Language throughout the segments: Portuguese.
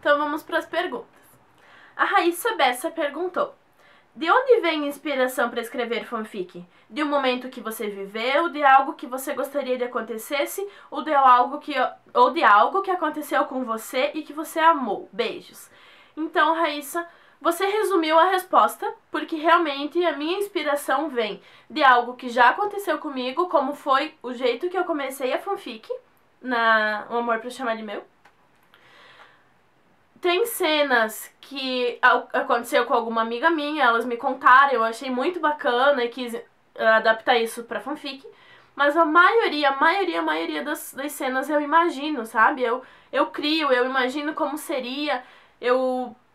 Então vamos para as perguntas. A Raíssa Bessa perguntou: de onde vem a inspiração para escrever fanfic? De um momento que você viveu, de algo que você gostaria de acontecesse, ou de algo que aconteceu com você e que você amou? Beijos. Então, Raíssa, você resumiu a resposta, porque realmente a minha inspiração vem de algo que já aconteceu comigo, como foi o jeito que eu comecei a fanfic, O Amor Pra Chamar de Meu. Tem cenas que aconteceu com alguma amiga minha, elas me contaram, eu achei muito bacana e quis adaptar isso pra fanfic. Mas a maioria das cenas eu imagino, sabe? Eu crio, eu imagino como seria,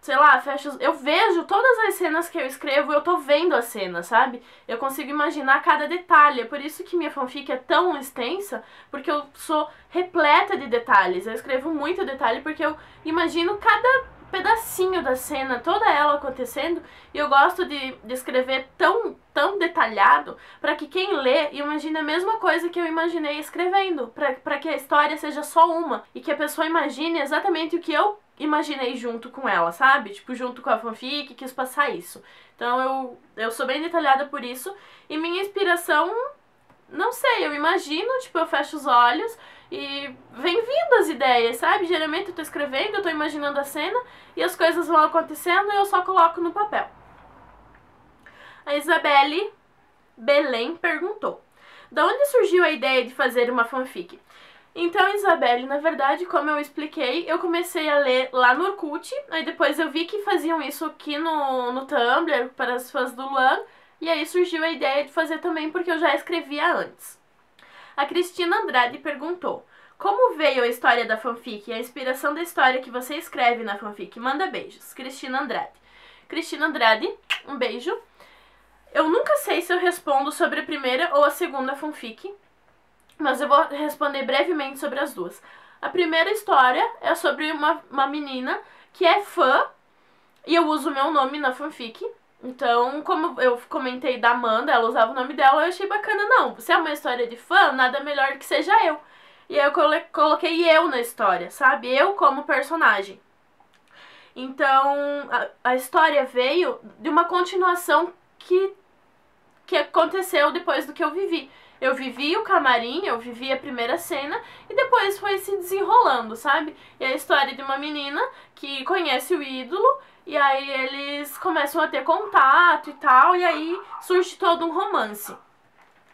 sei lá, eu vejo todas as cenas que eu escrevo, eu tô vendo a cena, sabe? Eu consigo imaginar cada detalhe, é por isso que minha fanfic é tão extensa, porque eu sou repleta de detalhes, eu escrevo muito detalhe porque eu imagino cada pedacinho da cena, toda ela acontecendo, e eu gosto de escrever tão detalhado para que quem lê imagine a mesma coisa que eu imaginei escrevendo, para que a história seja só uma e que a pessoa imagine exatamente o que eu imaginei junto com ela, sabe? Tipo, junto com a fanfic, quis passar isso. Então eu sou bem detalhada por isso, e minha inspiração, não sei, eu imagino, tipo, eu fecho os olhos e vem vindo as ideias, sabe? Geralmente eu tô escrevendo, eu tô imaginando a cena e as coisas vão acontecendo e eu só coloco no papel. A Isabelle Belém perguntou: da onde surgiu a ideia de fazer uma fanfic? Então, Isabelle, na verdade, como eu expliquei, eu comecei a ler lá no Orkut, aí depois eu vi que faziam isso aqui no Tumblr para as fãs do Luan, e aí surgiu a ideia de fazer também porque eu já escrevia antes. A Cristina Andrade perguntou: como veio a história da fanfic e a inspiração da história que você escreve na fanfic? Manda beijos. Cristina Andrade. Cristina Andrade, um beijo. Eu nunca sei se eu respondo sobre a primeira ou a segunda fanfic, mas eu vou responder brevemente sobre as duas. A primeira história é sobre uma menina que é fã, e eu uso o meu nome na fanfic. Então, como eu comentei da Amanda, ela usava o nome dela, eu achei bacana. Não, se é uma história de fã, nada melhor que seja eu. E aí eu coloquei eu na história, sabe? Eu como personagem. Então, a história veio de uma continuação que aconteceu depois do que eu vivi. Eu vivi o camarim, eu vivi a primeira cena e depois foi se desenrolando, sabe? E é a história de uma menina que conhece o ídolo e aí eles começam a ter contato e tal, e aí surge todo um romance.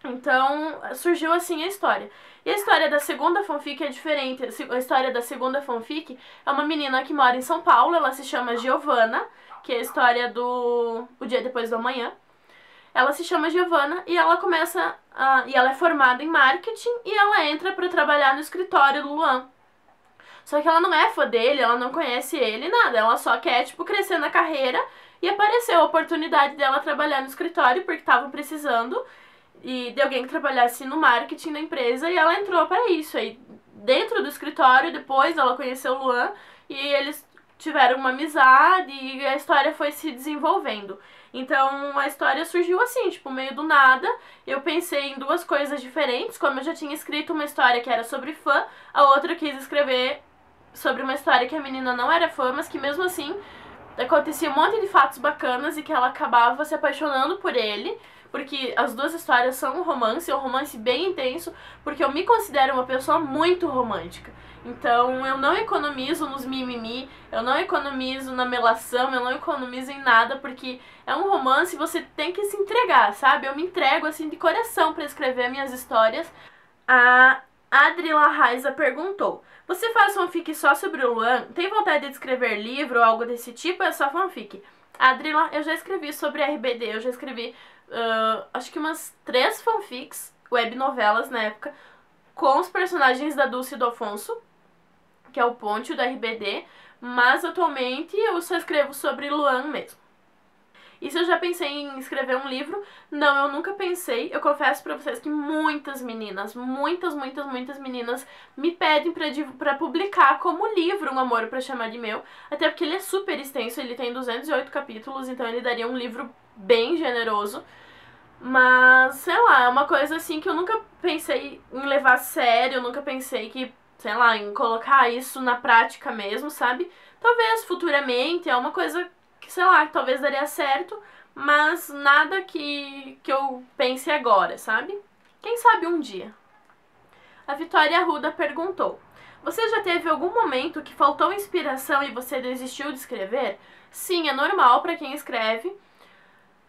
Então, surgiu assim a história. E a história da segunda fanfic é diferente. A história da segunda fanfic é uma menina que mora em São Paulo, ela se chama Giovana, que é a história do O Dia Depois do Amanhã. Ela se chama Giovana e ela e ela é formada em marketing e ela entra pra trabalhar no escritório do Luan. Só que ela não é fã dele, ela não conhece ele, nada. Ela só quer, tipo, crescer na carreira, e apareceu a oportunidade dela trabalhar no escritório porque estavam precisando de alguém que trabalhasse no marketing da empresa, e ela entrou para isso. Aí dentro do escritório, depois ela conheceu o Luan e eles tiveram uma amizade e a história foi se desenvolvendo. Então a história surgiu assim, tipo, meio do nada. Eu pensei em duas coisas diferentes. Como eu já tinha escrito uma história que era sobre fã, a outra eu quis escrever sobre uma história que a menina não era fã, mas que mesmo assim acontecia um monte de fatos bacanas e que ela acabava se apaixonando por ele, porque as duas histórias são um romance bem intenso, porque eu me considero uma pessoa muito romântica. Então eu não economizo nos mimimi, eu não economizo na melação, eu não economizo em nada, porque é um romance e você tem que se entregar, sabe? Eu me entrego assim de coração pra escrever minhas histórias. A Adrila Raiza perguntou: você faz fanfic só sobre o Luan? Tem vontade de escrever livro ou algo desse tipo? É só fanfic? Adrila, eu já escrevi sobre RBD, eu já escrevi acho que umas 3 fanfics, webnovelas na época, com os personagens da Dulce e do Afonso, que é o Ponte da RBD, mas atualmente eu só escrevo sobre Luan mesmo. E se eu já pensei em escrever um livro? Não, eu nunca pensei. Eu confesso pra vocês que muitas meninas, muitas meninas me pedem pra publicar como livro Um Amor Pra Chamar de Meu. Até porque ele é super extenso, ele tem 208 capítulos, então ele daria um livro bem generoso. Mas, sei lá, é uma coisa assim que eu nunca pensei em levar a sério, eu nunca pensei que sei lá, em colocar isso na prática mesmo, sabe? Talvez futuramente é uma coisa que, sei lá, que talvez daria certo, mas nada que eu pense agora, sabe? Quem sabe um dia. A Vitória Arruda perguntou: você já teve algum momento que faltou inspiração e você desistiu de escrever? Sim, é normal pra quem escreve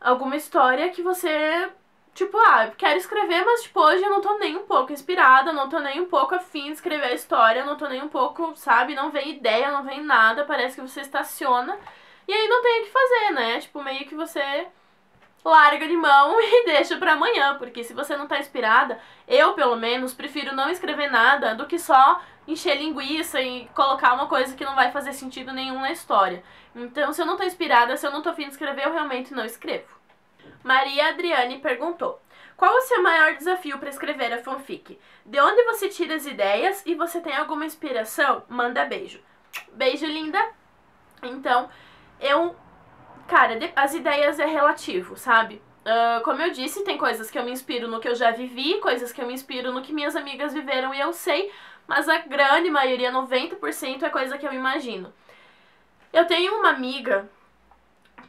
alguma história que você, tipo, eu quero escrever, mas tipo, hoje eu não tô nem um pouco inspirada, não tô nem um pouco afim de escrever a história, não tô nem um pouco, sabe, não vem ideia, não vem nada, parece que você estaciona e aí não tem o que fazer, né? Tipo, meio que você larga de mão e deixa pra amanhã, porque se você não tá inspirada, eu, pelo menos, prefiro não escrever nada do que só encher linguiça e colocar uma coisa que não vai fazer sentido nenhum na história. Então, se eu não tô inspirada, se eu não tô afim de escrever, eu realmente não escrevo. Maria Adriane perguntou: qual o seu maior desafio para escrever a fanfic? De onde você tira as ideias e você tem alguma inspiração? Manda beijo. Beijo, linda! Então, cara, as ideias é relativo, sabe? Como eu disse, tem coisas que eu me inspiro no que eu já vivi, coisas que eu me inspiro no que minhas amigas viveram e eu sei, mas a grande maioria, 90%, é coisa que eu imagino. Eu tenho uma amiga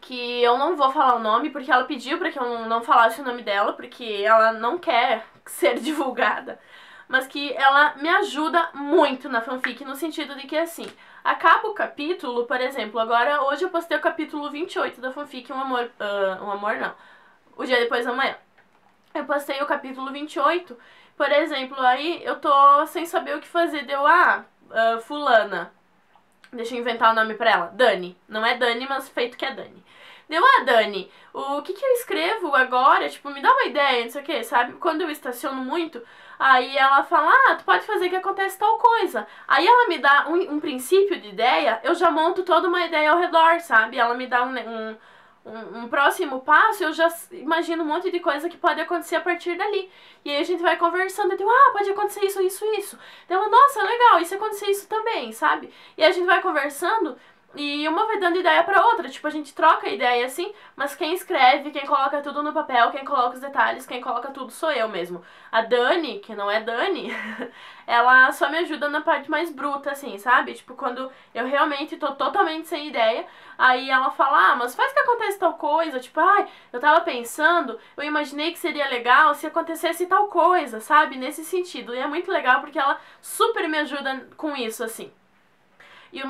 que eu não vou falar o nome porque ela pediu pra que eu não falasse o nome dela, porque ela não quer ser divulgada, mas que ela me ajuda muito na fanfic, no sentido de que, assim, acaba o capítulo, por exemplo, agora hoje eu postei o capítulo 28 da fanfic Um Amor não, O Dia Depois da Manhã. Eu postei o capítulo 28, por exemplo, aí eu tô sem saber o que fazer, deu, fulana, deixa eu inventar o nome pra ela, Dani, não é Dani, mas feito que é Dani. Deu, Dani, o que eu escrevo agora? Tipo, me dá uma ideia, não sei o que, sabe? Quando eu estaciono muito, aí ela fala, tu pode fazer que acontece tal coisa. Aí ela me dá um princípio de ideia, eu já monto toda uma ideia ao redor, sabe? Ela me dá um próximo passo, eu já imagino um monte de coisa que pode acontecer a partir dali. E aí a gente vai conversando, eu digo, pode acontecer isso, isso, isso. Ela, nossa, legal, e se acontecer isso também, sabe? E a gente vai conversando e uma vai dando ideia pra outra, tipo, a gente troca ideia assim, mas quem escreve, quem coloca tudo no papel, quem coloca os detalhes, quem coloca tudo sou eu mesmo. A Dani, que não é Dani, ela só me ajuda na parte mais bruta, assim, sabe? Tipo, quando eu realmente tô totalmente sem ideia, aí ela fala, mas faz que acontece tal coisa, tipo, eu tava pensando, eu imaginei que seria legal se acontecesse tal coisa, sabe? Nesse sentido, e é muito legal porque ela super me ajuda com isso, assim.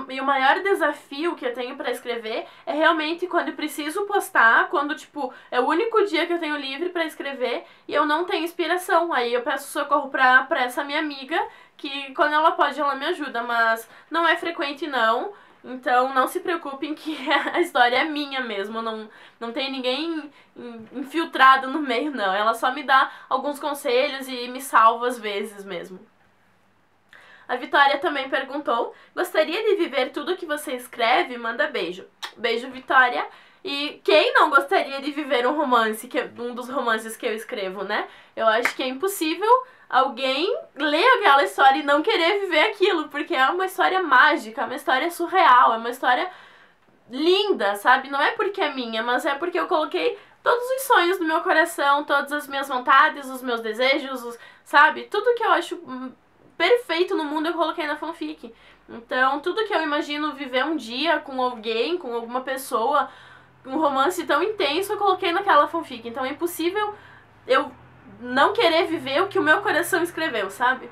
E o maior desafio que eu tenho pra escrever é realmente quando eu preciso postar, quando, tipo, é o único dia que eu tenho livre pra escrever e eu não tenho inspiração. Aí eu peço socorro pra essa minha amiga, que quando ela pode, ela me ajuda, mas não é frequente, não. Então não se preocupem que a história é minha mesmo, não tem ninguém infiltrado no meio, não. Ela só me dá alguns conselhos e me salva às vezes mesmo. A Vitória também perguntou: gostaria de viver tudo que você escreve? Manda beijo. Beijo, Vitória. E quem não gostaria de viver um romance, um dos romances que eu escrevo, né? Eu acho que é impossível alguém ler aquela história e não querer viver aquilo, porque é uma história mágica, é uma história surreal, é uma história linda, sabe? Não é porque é minha, mas é porque eu coloquei todos os sonhos do meu coração, todas as minhas vontades, os meus desejos, sabe? Tudo que eu acho perfeito no mundo eu coloquei na fanfic. Então, tudo que eu imagino viver um dia com alguém, com alguma pessoa, um romance tão intenso, eu coloquei naquela fanfic. Então é impossível eu não querer viver o que o meu coração escreveu, sabe?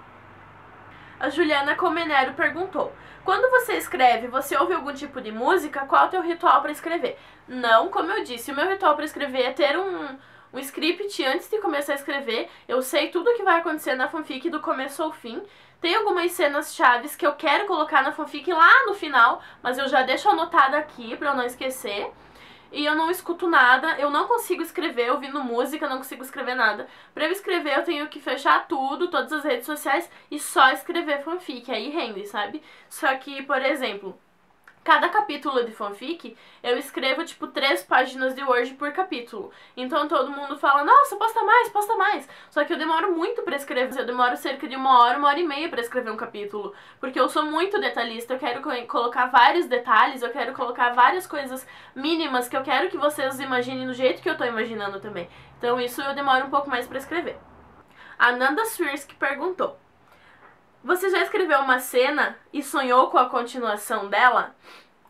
A Juliana Comenero perguntou: quando você escreve, você ouve algum tipo de música? Qual é o teu ritual para escrever? Não, como eu disse, o meu ritual para escrever é ter um script antes de começar a escrever. Eu sei tudo o que vai acontecer na fanfic do começo ao fim. Tem algumas cenas chaves que eu quero colocar na fanfic lá no final, mas eu já deixo anotada aqui pra eu não esquecer. E eu não escuto nada, eu não consigo escrever ouvindo música, não consigo escrever nada. Pra eu escrever eu tenho que fechar tudo, todas as redes sociais e só escrever fanfic, aí rende, sabe? Só que, por exemplo, cada capítulo de fanfic, eu escrevo, tipo, 3 páginas de Word por capítulo. Então todo mundo fala, nossa, posta mais, posta mais. Só que eu demoro muito pra escrever. Eu demoro cerca de 1 hora e meia pra escrever um capítulo. Porque eu sou muito detalhista, eu quero colocar vários detalhes, eu quero colocar várias coisas mínimas que eu quero que vocês imaginem do jeito que eu tô imaginando também. Então isso eu demoro um pouco mais pra escrever. A Nanda Swirsky perguntou: Você já escreveu uma cena e sonhou com a continuação dela?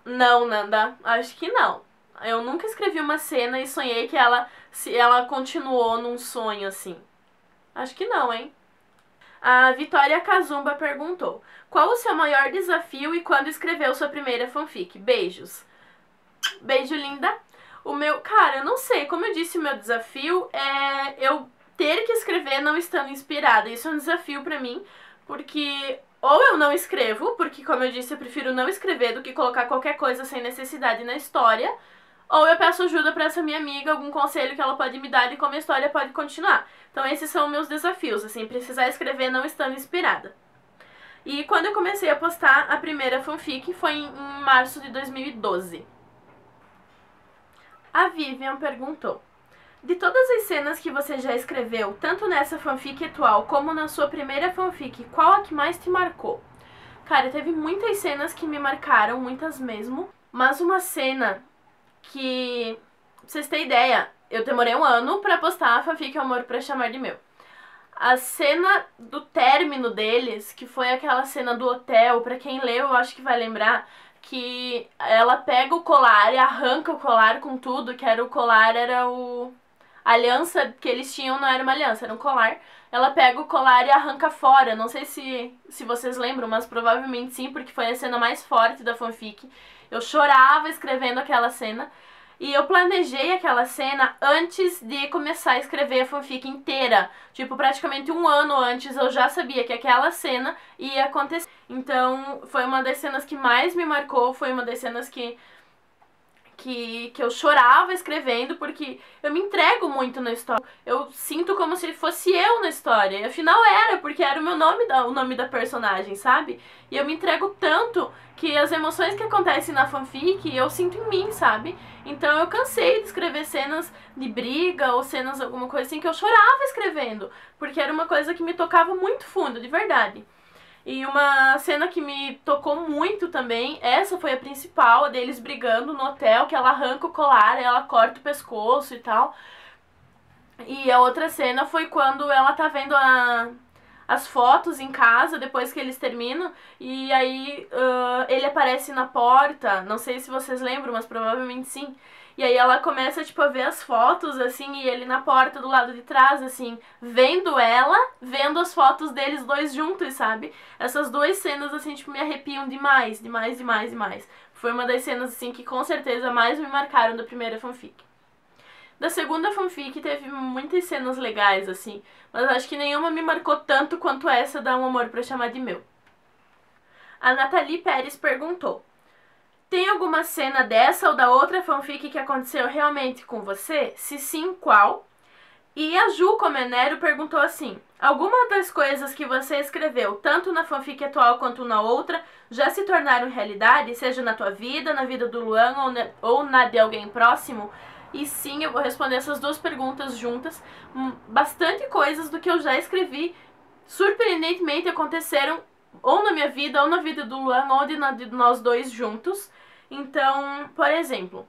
Não, Nanda, acho que não. Eu nunca escrevi uma cena e sonhei que ela continuou num sonho assim. Acho que não, hein? A Vitória Kazumba perguntou: qual o seu maior desafio e quando escreveu sua primeira fanfic? Beijos. Beijo, linda. O meu, cara, eu não sei, como eu disse, o meu desafio é eu ter que escrever não estando inspirada. Isso é um desafio pra mim, porque ou eu não escrevo, porque como eu disse, eu prefiro não escrever do que colocar qualquer coisa sem necessidade na história, ou eu peço ajuda pra essa minha amiga, algum conselho que ela pode me dar de como a história pode continuar. Então esses são meus desafios, assim, precisar escrever não estando inspirada. E quando eu comecei a postar a primeira fanfic foi em março de 2012. A Vivian perguntou: de todas as cenas que você já escreveu, tanto nessa fanfic atual como na sua primeira fanfic, qual a que mais te marcou? Cara, teve muitas cenas que me marcaram, muitas mesmo, mas uma cena que, pra vocês terem ideia, eu demorei 1 ano pra postar a fanfic Amor Pra Chamar de Meu. A cena do término deles, que foi aquela cena do hotel, pra quem leu eu acho que vai lembrar, que ela pega o colar e arranca o colar com tudo, que era o colar, era o... A aliança que eles tinham não era uma aliança, era um colar. Ela pega o colar e arranca fora. Não sei se vocês lembram, mas provavelmente sim, porque foi a cena mais forte da fanfic. Eu chorava escrevendo aquela cena. E eu planejei aquela cena antes de começar a escrever a fanfic inteira. Tipo, praticamente 1 ano antes eu já sabia que aquela cena ia acontecer. Então, foi uma das cenas que mais me marcou, foi uma das cenas que eu chorava escrevendo, porque eu me entrego muito na história. Eu sinto como se fosse eu na história. E afinal era, porque era o meu nome, o nome da personagem, sabe? E eu me entrego tanto que as emoções que acontecem na fanfic eu sinto em mim, sabe? Então eu cansei de escrever cenas de briga ou cenas alguma coisa assim que eu chorava escrevendo, porque era uma coisa que me tocava muito fundo, de verdade. E uma cena que me tocou muito também, essa foi a principal, a deles brigando no hotel, que ela arranca o colar, ela corta o pescoço e tal. E a outra cena foi quando ela tá vendo as fotos em casa, depois que eles terminam, e aí ele aparece na porta, não sei se vocês lembram, mas provavelmente sim. E aí ela começa, tipo, a ver as fotos, assim, e ele na porta do lado de trás, assim, vendo ela, vendo as fotos deles dois juntos, sabe? Essas duas cenas, assim, tipo, me arrepiam demais, demais, demais, demais. Foi uma das cenas, assim, que com certeza mais me marcaram da primeira fanfic. Da segunda fanfic teve muitas cenas legais, assim, mas acho que nenhuma me marcou tanto quanto essa da Um Amor Pra Chamar de Meu. A Nathalie Pérez perguntou: tem alguma cena dessa ou da outra fanfic que aconteceu realmente com você? Se sim, qual? E a Ju Comenero perguntou assim: alguma das coisas que você escreveu, tanto na fanfic atual quanto na outra, já se tornaram realidade? Seja na tua vida, na vida do Luan ou na de alguém próximo? E sim, eu vou responder essas duas perguntas juntas. Bastante coisas do que eu já escrevi, surpreendentemente, aconteceram ou na minha vida, ou na vida do Luan, ou de nós dois juntos. Então, por exemplo,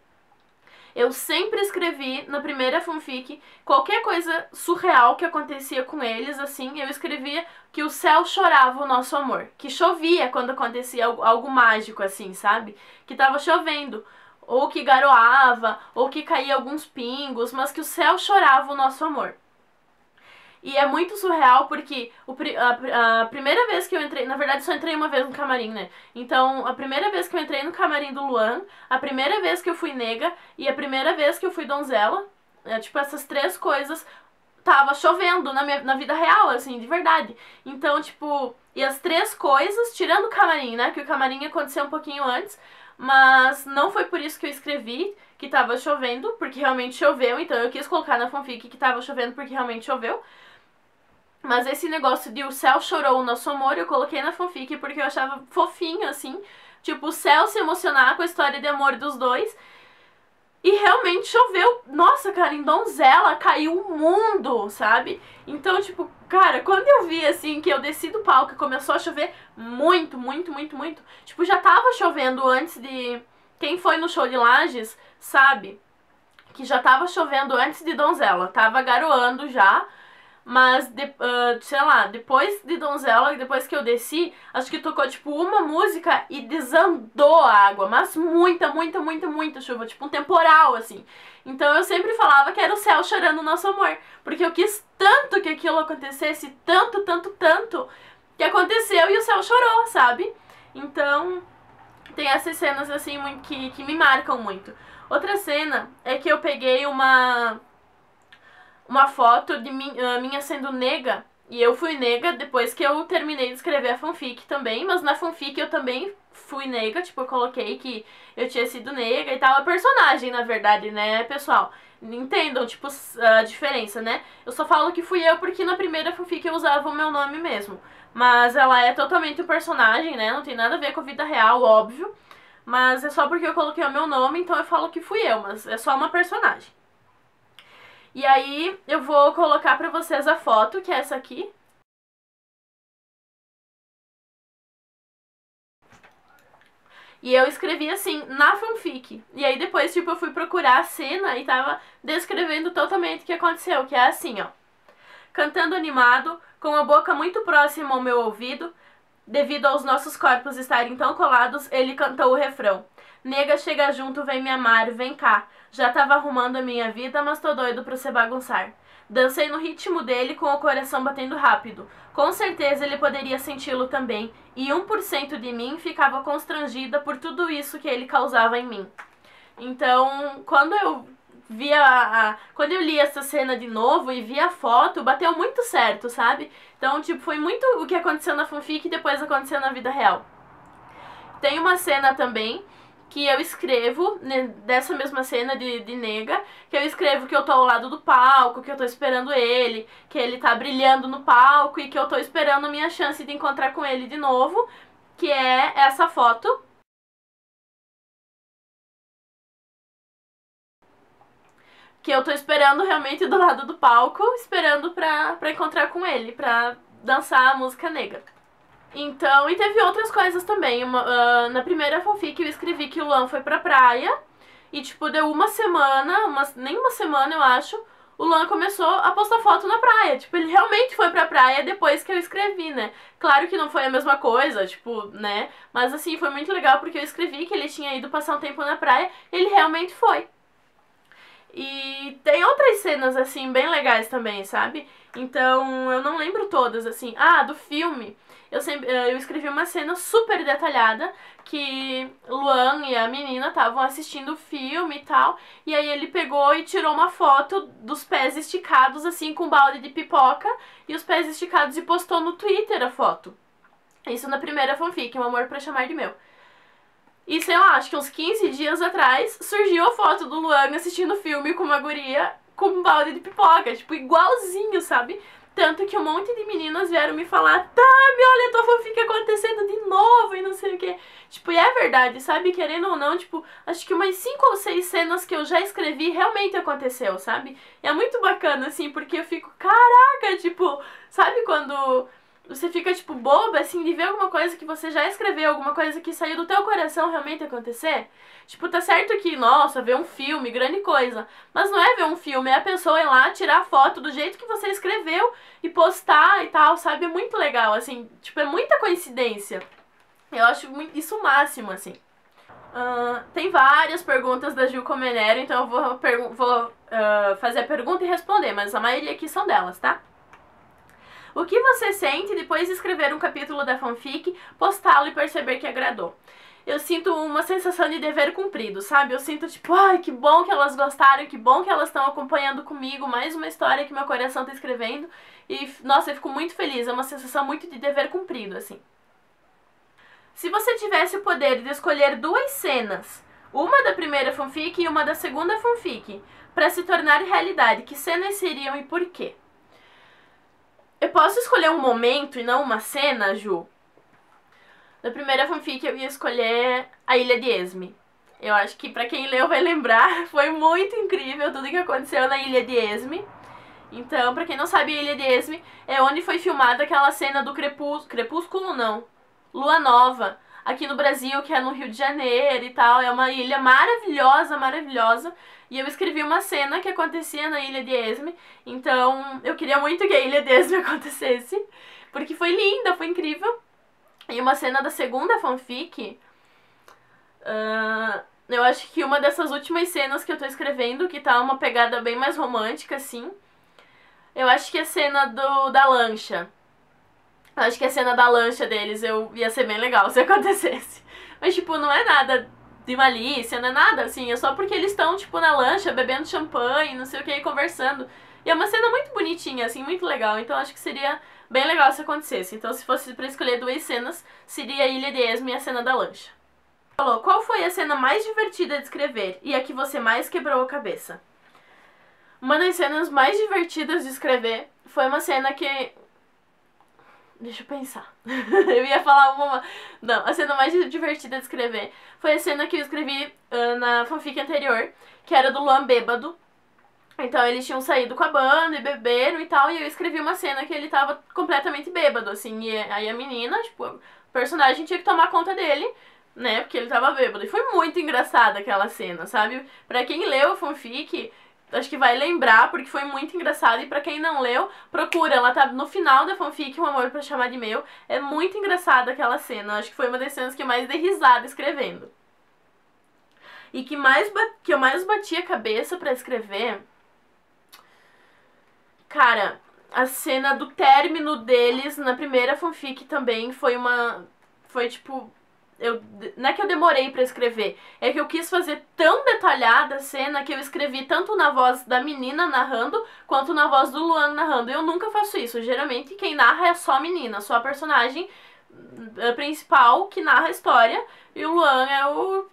eu sempre escrevi na primeira fanfic qualquer coisa surreal que acontecia com eles, assim, eu escrevia que o céu chorava o nosso amor, que chovia quando acontecia algo mágico, assim, sabe? Que tava chovendo, ou que garoava, ou que caía alguns pingos, mas que o céu chorava o nosso amor. E é muito surreal porque a primeira vez que eu entrei... Na verdade, só entrei uma vez no camarim, né? Então, a primeira vez que eu entrei no camarim do Luan, a primeira vez que eu fui nega e a primeira vez que eu fui donzela, tipo, essas 3 coisas, tava chovendo na vida real, assim, de verdade. Então, tipo... E as 3 coisas, tirando o camarim, né? Que o camarim aconteceu um pouquinho antes, mas não foi por isso que eu escrevi que tava chovendo, porque realmente choveu. Então, eu quis colocar na fanfic que tava chovendo porque realmente choveu. Mas esse negócio de o céu chorou o nosso amor, eu coloquei na fanfic porque eu achava fofinho, assim. Tipo, o céu se emocionar com a história de amor dos dois. E realmente choveu. Nossa, cara, em Donzela caiu o mundo, sabe? Então, tipo, cara, quando eu vi, assim, que eu desci do palco e começou a chover muito, muito, muito, muito. Tipo, já tava chovendo antes de... Quem foi no show de Lages, sabe? Que já tava chovendo antes de Donzela. Tava garoando já. Mas, sei lá, depois de Donzela, depois que eu desci, acho que tocou, tipo, uma música e desandou a água. Mas muita, muita, muita, muita chuva. Tipo, um temporal, assim. Então eu sempre falava que era o céu chorando o nosso amor. Porque eu quis tanto que aquilo acontecesse, tanto, tanto, tanto, que aconteceu e o céu chorou, sabe? Então, tem essas cenas, assim, que me marcam muito. Outra cena é que eu peguei uma foto de minha sendo nega. E eu fui nega depois que eu terminei de escrever a fanfic também. Mas na fanfic eu também fui nega. Tipo, eu coloquei que eu tinha sido nega e tal. A personagem, na verdade, né, pessoal? Entendam, tipo, a diferença, né? Eu só falo que fui eu porque na primeira fanfic eu usava o meu nome mesmo. Mas ela é totalmente o personagem, né? Não tem nada a ver com a vida real, óbvio. Mas é só porque eu coloquei o meu nome, então eu falo que fui eu. Mas é só uma personagem. E aí eu vou colocar pra vocês a foto, que é essa aqui. E eu escrevi assim, na fanfic. E aí depois, tipo, eu fui procurar a cena e tava descrevendo totalmente o que aconteceu, que é assim, ó. Cantando animado, com a boca muito próxima ao meu ouvido, devido aos nossos corpos estarem tão colados, ele cantou o refrão. Nega, chega junto, vem me amar, vem cá. Já tava arrumando a minha vida, mas tô doido pra se bagunçar. Dancei no ritmo dele com o coração batendo rápido. Com certeza ele poderia senti-lo também, e 1% de mim ficava constrangida por tudo isso que ele causava em mim. Então, quando eu quando eu li essa cena de novo e vi a foto, bateu muito certo, sabe? Então, tipo, foi muito o que aconteceu na fanfic e depois aconteceu na vida real. Tem uma cena também que eu escrevo, né, dessa mesma cena de nega, que eu escrevo que eu tô ao lado do palco, que eu tô esperando ele, que ele tá brilhando no palco e que eu tô esperando a minha chance de encontrar com ele de novo, que é essa foto. Que eu tô esperando realmente do lado do palco, esperando pra encontrar com ele, pra dançar a música negra. Então, e teve outras coisas também. Na primeira fanfic eu escrevi que o Luan foi pra praia. E, tipo, deu uma semana, nem uma semana eu acho, o Luan começou a postar foto na praia. Tipo, ele realmente foi pra praia depois que eu escrevi, né? Claro que não foi a mesma coisa, tipo, né? Mas, assim, foi muito legal porque eu escrevi que ele tinha ido passar um tempo na praia e ele realmente foi. E tem outras cenas, assim, bem legais também, sabe? Então, eu não lembro todas, assim. Ah, do filme. Eu escrevi uma cena super detalhada que Luan e a menina estavam assistindo o filme e tal. E aí ele pegou e tirou uma foto dos pés esticados, assim, com um balde de pipoca e os pés esticados e postou no Twitter a foto. Isso na primeira fanfic, Um Amor Pra Chamar de Meu. E sei lá, acho que uns 15 dias atrás surgiu a foto do Luan assistindo o filme com uma guria com um balde de pipoca, tipo, igualzinho, sabe? Tanto que um monte de meninas vieram me falar, tá, olha, tua fanfic acontecendo de novo e não sei o que. Tipo, e é verdade, sabe? Querendo ou não, tipo, acho que umas 5 ou 6 cenas que eu já escrevi realmente aconteceu, sabe? E é muito bacana, assim, porque eu fico, caraca, tipo, sabe quando você fica, tipo, boba, assim, de ver alguma coisa que você já escreveu, alguma coisa que saiu do teu coração realmente acontecer? Tipo, tá certo que, nossa, ver um filme, grande coisa. Mas não é ver um filme, é a pessoa ir lá, tirar a foto do jeito que você escreveu e postar e tal, sabe? É muito legal, assim, tipo, é muita coincidência. Eu acho isso o máximo, assim. Tem várias perguntas da Gil Comenero, então eu vou fazer a pergunta e responder, mas a maioria aqui são delas, tá? O que você sente depois de escrever um capítulo da fanfic, postá-lo e perceber que agradou? Eu sinto uma sensação de dever cumprido, sabe? Eu sinto tipo, ai, que bom que elas gostaram, que bom que elas estão acompanhando comigo, mais uma história que meu coração tá escrevendo. E, nossa, eu fico muito feliz, é uma sensação muito de dever cumprido, assim. Se você tivesse o poder de escolher 2 cenas, uma da primeira fanfic e uma da segunda fanfic, para se tornar realidade, que cenas seriam e por quê? Eu posso escolher um momento e não uma cena, Ju? Da primeira fanfic eu ia escolher a Ilha de Esme. Eu acho que pra quem leu vai lembrar, foi muito incrível tudo que aconteceu na Ilha de Esme. Então, pra quem não sabe, a Ilha de Esme é onde foi filmada aquela cena do crepúsculo, não, Lua Nova. aqui no Brasil, que é no Rio de Janeiro e tal. É uma ilha maravilhosa, maravilhosa. E eu escrevi uma cena que acontecia na Ilha de Esme. Então eu queria muito que a Ilha de Esme acontecesse, porque foi linda, foi incrível. E uma cena da segunda fanfic, eu acho que uma dessas últimas cenas que eu tô escrevendo, que tá uma pegada bem mais romântica, assim, eu acho que é a cena da lancha. Eu acho que a cena da lancha deles ia ser bem legal se acontecesse. Mas, tipo, não é nada de malícia, não é nada, assim, é só porque eles estão, tipo, na lancha, bebendo champanhe, não sei o que, conversando. E é uma cena muito bonitinha, assim, muito legal. Então acho que seria bem legal se acontecesse. Então, se fosse pra escolher duas cenas, seria a Ilha de Esme e a cena da lancha. Falou, qual foi a cena mais divertida de escrever e a que você mais quebrou a cabeça? Uma das cenas mais divertidas de escrever foi uma cena que... Deixa eu pensar. Eu ia falar uma... Não, a cena mais divertida de escrever foi a cena que eu escrevi na fanfic anterior, que era do Luan bêbado. Então eles tinham saído com a banda e beberam e tal, e eu escrevi uma cena que ele tava completamente bêbado, assim, e aí a menina, tipo, o personagem tinha que tomar conta dele, né, porque ele tava bêbado. E foi muito engraçada aquela cena, sabe? Pra quem leu a fanfic, acho que vai lembrar, porque foi muito engraçado. E pra quem não leu, procura, ela tá no final da fanfic, Um Amor Pra Chamar de Meu. É muito engraçada aquela cena, acho que foi uma das cenas que eu mais dei risada escrevendo. E que eu mais bati a cabeça pra escrever... Cara, a cena do término deles na primeira fanfic também foi uma... Foi tipo... Não é que eu demorei pra escrever, é que eu quis fazer tão detalhada a cena que eu escrevi tanto na voz da menina narrando, quanto na voz do Luan narrando. Eu nunca faço isso, geralmente quem narra é só a menina, só a personagem principal que narra a história, e o Luan é o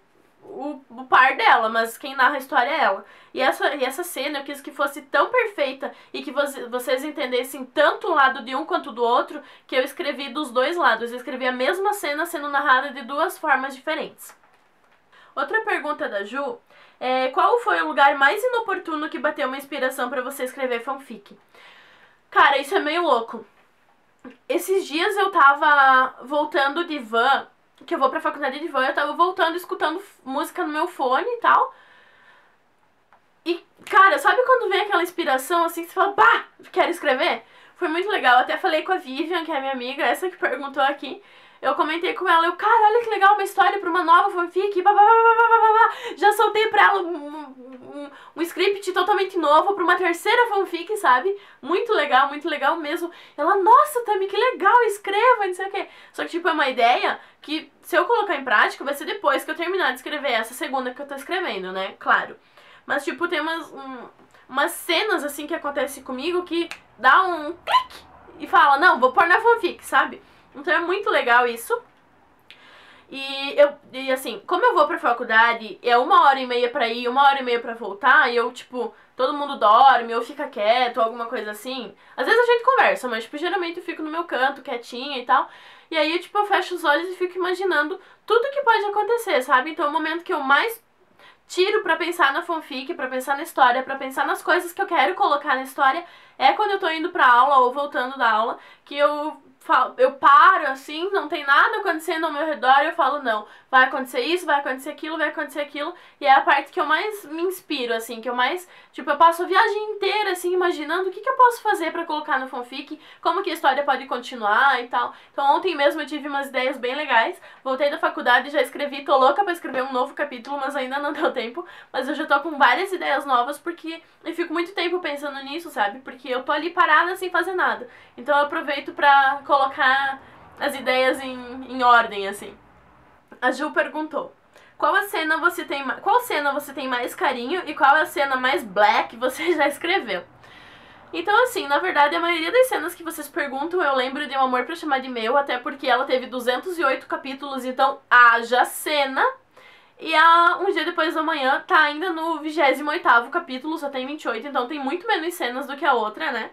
par dela, mas quem narra a história é ela. E essa cena eu quis que fosse tão perfeita e que vocês entendessem tanto o lado de um quanto do outro, que eu escrevi dos dois lados. Eu escrevi a mesma cena sendo narrada de duas formas diferentes. Outra pergunta da Ju é: qual foi o lugar mais inoportuno que bateu uma inspiração pra você escrever fanfic? Cara, isso é meio louco. Esses dias eu tava voltando de van, que eu vou pra faculdade de van, eu tava voltando, escutando música no meu fone e tal. E, cara, sabe quando vem aquela inspiração, assim, que você fala, pá, quero escrever? Foi muito legal, até falei com a Vivian, que é minha amiga, essa que perguntou aqui. Eu comentei com ela, cara, olha que legal, uma história pra uma nova fanfic, já soltei pra ela um script totalmente novo pra uma terceira fanfic, sabe? Muito legal mesmo. Ela, nossa, Tami, que legal, escreva, não sei o quê. Só que, tipo, é uma ideia que, se eu colocar em prática, vai ser depois que eu terminar de escrever essa segunda que eu tô escrevendo, né? Claro. Mas, tipo, tem umas cenas, assim, que acontecem comigo que dá um clique e fala, não, vou pôr na fanfic, sabe? Então é muito legal isso. E assim, como eu vou pra faculdade, é 1h30 pra ir, 1h30 pra voltar, e eu, tipo, todo mundo dorme, ou fica quieto, alguma coisa assim. Às vezes a gente conversa, mas, tipo, geralmente eu fico no meu canto, quietinha e tal. E aí, tipo, eu fecho os olhos e fico imaginando tudo que pode acontecer, sabe? Então é o momento que eu mais tiro pra pensar na fanfic, pra pensar na história, pra pensar nas coisas que eu quero colocar na história, é quando eu tô indo pra aula ou voltando da aula, que eu paro assim, não tem nada acontecendo ao meu redor e eu falo, não, vai acontecer isso, vai acontecer aquilo, e é a parte que eu mais me inspiro, assim, que eu mais, tipo, eu passo a viagem inteira, assim, imaginando o que eu posso fazer pra colocar no fanfic, como que a história pode continuar e tal. Então ontem mesmo eu tive umas ideias bem legais, voltei da faculdade, já escrevi, tô louca pra escrever um novo capítulo, mas ainda não deu tempo, mas eu já tô com várias ideias novas, porque eu fico muito tempo pensando nisso, sabe, porque eu tô ali parada sem fazer nada, então eu aproveito pra colocar as ideias em ordem, assim. A Ju perguntou: qual cena você tem mais carinho e qual é a cena mais black que você já escreveu? Então, assim, na verdade, a maioria das cenas que vocês perguntam eu lembro de Um Amor Pra Chamar de Meu, até porque ela teve 208 capítulos, então haja cena. E Um Dia Depois da Manhã tá ainda no 28º capítulo, só tem 28, então tem muito menos cenas do que a outra, né?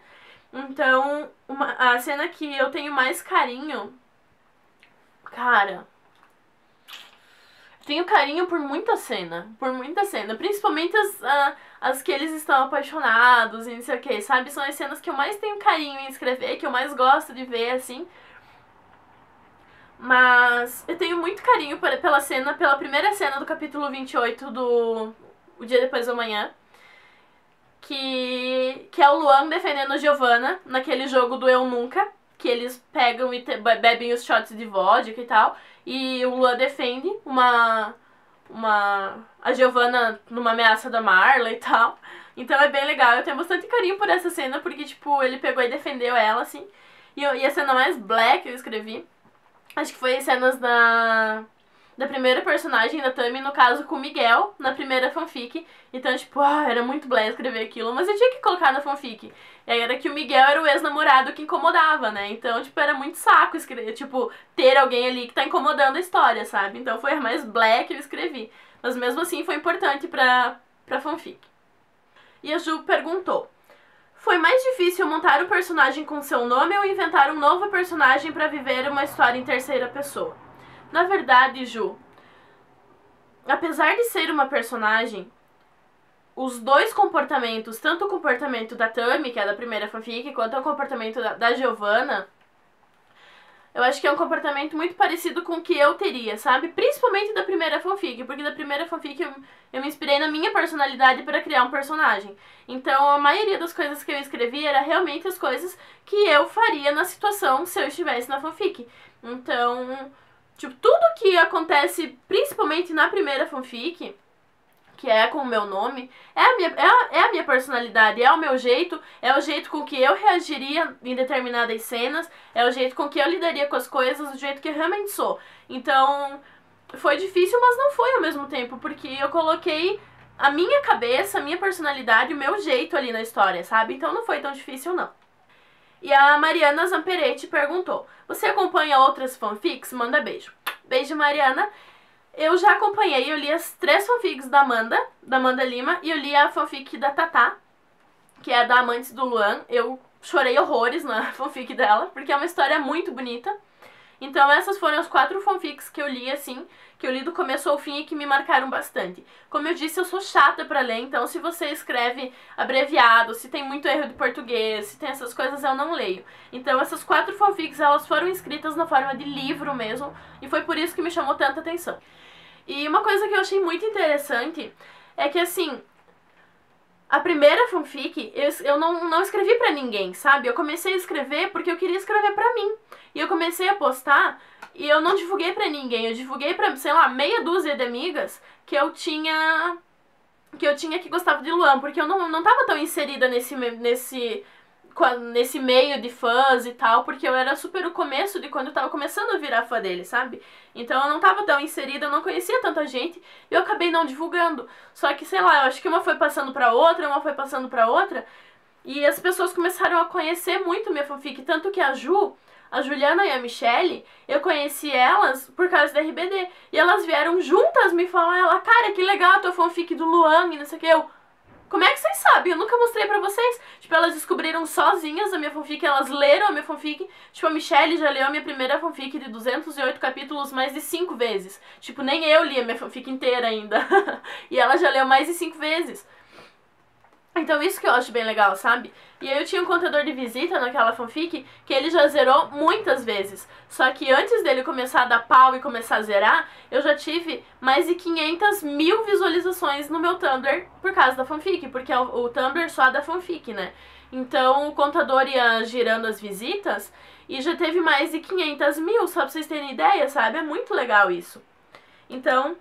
Então, a cena que eu tenho mais carinho... Cara... Tenho carinho por muita cena, principalmente as que eles estão apaixonados e não sei o que, sabe? São as cenas que eu mais tenho carinho em escrever, que eu mais gosto de ver, assim. Mas eu tenho muito carinho pela primeira cena do capítulo 28 do O Dia Depois do Amanhã. Que é o Luan defendendo Giovanna naquele jogo do Eu Nunca. Que eles pegam e bebem os shots de vodka e tal. E o Luan defende a Giovanna numa ameaça da Marla e tal. Então é bem legal. Eu tenho bastante carinho por essa cena, porque, tipo, ele pegou e defendeu ela, assim. E a cena mais black que eu escrevi, acho que foi as cenas da primeira personagem da Tami, no caso com o Miguel, na primeira fanfic. Então, tipo, era muito black escrever aquilo, mas eu tinha que colocar na fanfic. E aí era que o Miguel era o ex-namorado que incomodava, né? Então, tipo, era muito saco escrever, tipo, ter alguém ali que tá incomodando a história, sabe? Então foi a mais black que eu escrevi. Mas mesmo assim foi importante pra fanfic. E a Ju perguntou: foi mais difícil montar um personagem com seu nome ou inventar um novo personagem pra viver uma história em terceira pessoa? Na verdade, Ju, apesar de ser uma personagem, os dois comportamentos, tanto o comportamento da Tami, que é da primeira fanfic, quanto o comportamento da Giovanna, eu acho que é um comportamento muito parecido com o que eu teria, sabe? Principalmente da primeira fanfic, porque da primeira fanfic eu me inspirei na minha personalidade para criar um personagem. Então a maioria das coisas que eu escrevi era realmente as coisas que eu faria na situação se eu estivesse na fanfic. Então, tipo, tudo que acontece principalmente na primeira fanfic, que é com o meu nome, é a minha personalidade, é o meu jeito, é o jeito com que eu reagiria em determinadas cenas, é o jeito com que eu lidaria com as coisas, o jeito que eu realmente sou. Então, foi difícil, mas não foi ao mesmo tempo, porque eu coloquei a minha cabeça, a minha personalidade, o meu jeito ali na história, sabe? Então não foi tão difícil, não. E a Mariana Zamperetti perguntou: você acompanha outras fanfics? Manda beijo. Beijo, Mariana. Eu já acompanhei, eu li as 3 fanfics da Amanda Lima, e eu li a fanfic da Tatá, que é a da Amantes do Luan. Eu chorei horrores na fanfic dela, porque é uma história muito bonita. Então essas foram as 4 fanfics que eu li, assim, que eu li do começo ao fim e que me marcaram bastante. Como eu disse, eu sou chata pra ler, então se você escreve abreviado, se tem muito erro de português, se tem essas coisas, eu não leio. Então essas 4 fanfics, elas foram escritas na forma de livro mesmo, e foi por isso que me chamou tanta atenção. E uma coisa que eu achei muito interessante é que, assim, a primeira fanfic, eu não escrevi pra ninguém, sabe? Eu comecei a escrever porque eu queria escrever pra mim. E eu comecei a postar e eu não divulguei pra ninguém. Eu divulguei pra, sei lá, meia dúzia de amigas que eu tinha que gostava de Luan, porque eu não tava tão inserida nesse meio de fãs e tal, porque eu era super o começo de quando eu tava começando a virar fã dele, sabe? Então eu não tava tão inserida, eu não conhecia tanta gente, e eu acabei não divulgando. Só que, sei lá, eu acho que uma foi passando pra outra, e as pessoas começaram a conhecer muito minha fanfic, tanto que a Juliana e a Michelle, eu conheci elas por causa da RBD, e elas vieram juntas me falar, cara, que legal a tua fanfic do Luan, e não sei o que, como é que vocês sabem? Eu nunca mostrei pra vocês. Tipo, elas descobriram sozinhas a minha fanfic, elas leram a minha fanfic. Tipo, a Michelle já leu a minha primeira fanfic de 208 capítulos mais de 5 vezes. Tipo, nem eu li a minha fanfic inteira ainda. E ela já leu mais de 5 vezes. Então isso que eu acho bem legal, sabe? E aí eu tinha um contador de visita naquela fanfic que ele já zerou muitas vezes. Só que antes dele começar a dar pau e começar a zerar, eu já tive mais de 500 mil visualizações no meu Tumblr por causa da fanfic, porque o Tumblr só é da fanfic, né? Então o contador ia girando as visitas e já teve mais de 500 mil, só pra vocês terem ideia, sabe? É muito legal isso. Então,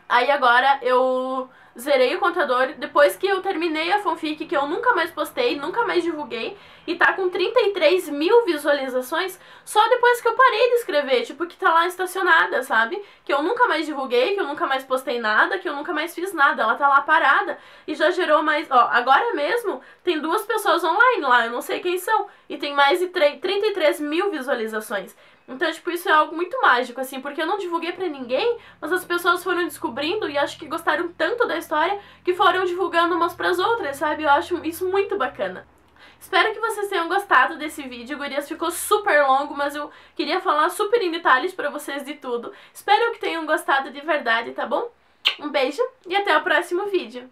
aí agora eu zerei o contador depois que eu terminei a fanfic, que eu nunca mais postei, nunca mais divulguei, e tá com 33 mil visualizações só depois que eu parei de escrever, tipo, que tá lá estacionada, sabe? Que eu nunca mais divulguei, que eu nunca mais postei nada, que eu nunca mais fiz nada, ela tá lá parada e já gerou mais, ó, agora mesmo tem 2 pessoas online lá, eu não sei quem são, e tem mais de 33 mil visualizações. Então, tipo, isso é algo muito mágico, assim, porque eu não divulguei pra ninguém, mas as pessoas foram descobrindo e acho que gostaram tanto da história que foram divulgando umas pras outras, sabe? Eu acho isso muito bacana. Espero que vocês tenham gostado desse vídeo, gurias, ficou super longo, mas eu queria falar super em detalhes pra vocês de tudo. Espero que tenham gostado de verdade, tá bom? Um beijo e até o próximo vídeo.